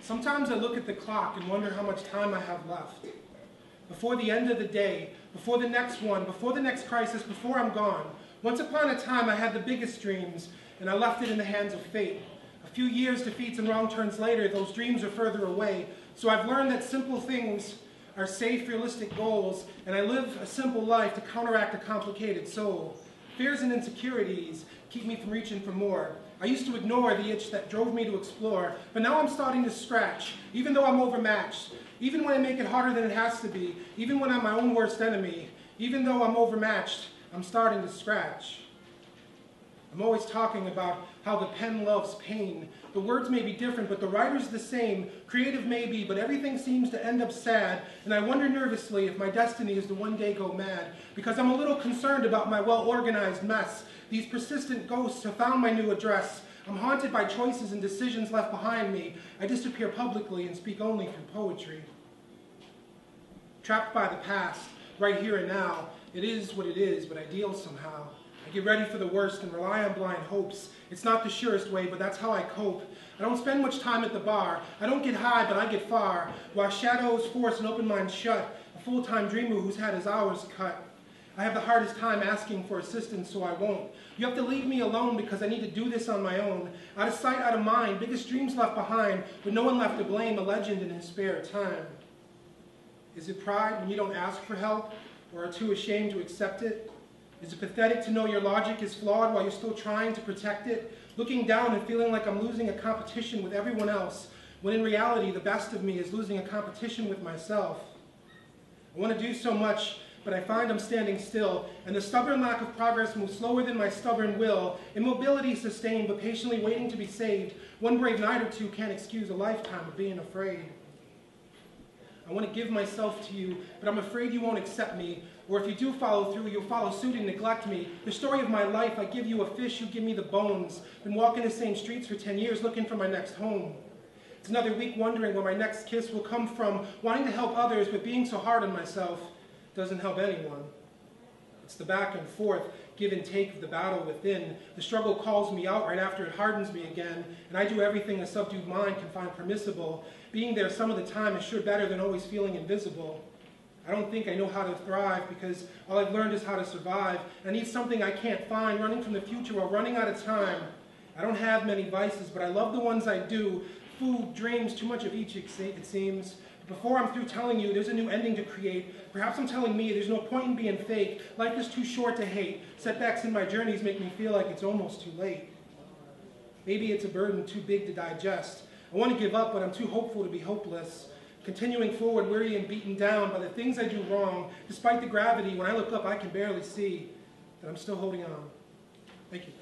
Sometimes I look at the clock and wonder how much time I have left. Before the end of the day, before the next one, before the next crisis, before I'm gone. Once upon a time I had the biggest dreams, and I left it in the hands of fate. A few years, defeats, and wrong turns later, those dreams are further away. So I've learned that simple things are safe, realistic goals, and I live a simple life to counteract a complicated soul. Fears and insecurities keep me from reaching for more. I used to ignore the itch that drove me to explore, but now I'm starting to scratch, even though I'm overmatched. Even when I make it harder than it has to be, even when I'm my own worst enemy, even though I'm overmatched, I'm starting to scratch. I'm always talking about how the pen loves pain. The words may be different, but the writer's the same. Creative may be, but everything seems to end up sad. And I wonder nervously if my destiny is to one day go mad, because I'm a little concerned about my well-organized mess. These persistent ghosts have found my new address. I'm haunted by choices and decisions left behind me. I disappear publicly and speak only through poetry. Trapped by the past, right here and now, it is what it is, but I deal somehow. I get ready for the worst and rely on blind hopes. It's not the surest way, but that's how I cope. I don't spend much time at the bar. I don't get high, but I get far. While shadows force an open mind shut, a full-time dreamer who's had his hours cut. I have the hardest time asking for assistance, so I won't. You have to leave me alone because I need to do this on my own. Out of sight, out of mind, biggest dreams left behind, but no one left to blame, a legend in his spare time. Is it pride when you don't ask for help, or are too ashamed to accept it? Is it pathetic to know your logic is flawed while you're still trying to protect it? Looking down and feeling like I'm losing a competition with everyone else, when in reality the best of me is losing a competition with myself. I want to do so much, but I find I'm standing still, and the stubborn lack of progress moves slower than my stubborn will. Immobility sustained, but patiently waiting to be saved. One brave night or two can't excuse a lifetime of being afraid. I want to give myself to you, but I'm afraid you won't accept me. Or if you do follow through, you'll follow suit and neglect me. The story of my life, I give you a fish, you give me the bones. Been walking the same streets for 10 years looking for my next home. It's another week wondering where my next kiss will come from, wanting to help others, but being so hard on myself doesn't help anyone. It's the back and forth, give and take of the battle within. The struggle calls me out right after it hardens me again, and I do everything a subdued mind can find permissible. Being there some of the time is sure better than always feeling invisible. I don't think I know how to thrive because all I've learned is how to survive. I need something I can't find, running from the future while running out of time. I don't have many vices, but I love the ones I do. Food, dreams, too much of each it seems. Before I'm through telling you there's a new ending to create, perhaps I'm telling me there's no point in being fake. Life is too short to hate. Setbacks in my journeys make me feel like it's almost too late. Maybe it's a burden too big to digest. I want to give up, but I'm too hopeful to be hopeless. Continuing forward, weary and beaten down by the things I do wrong. Despite the gravity, when I look up, I can barely see that I'm still holding on. Thank you.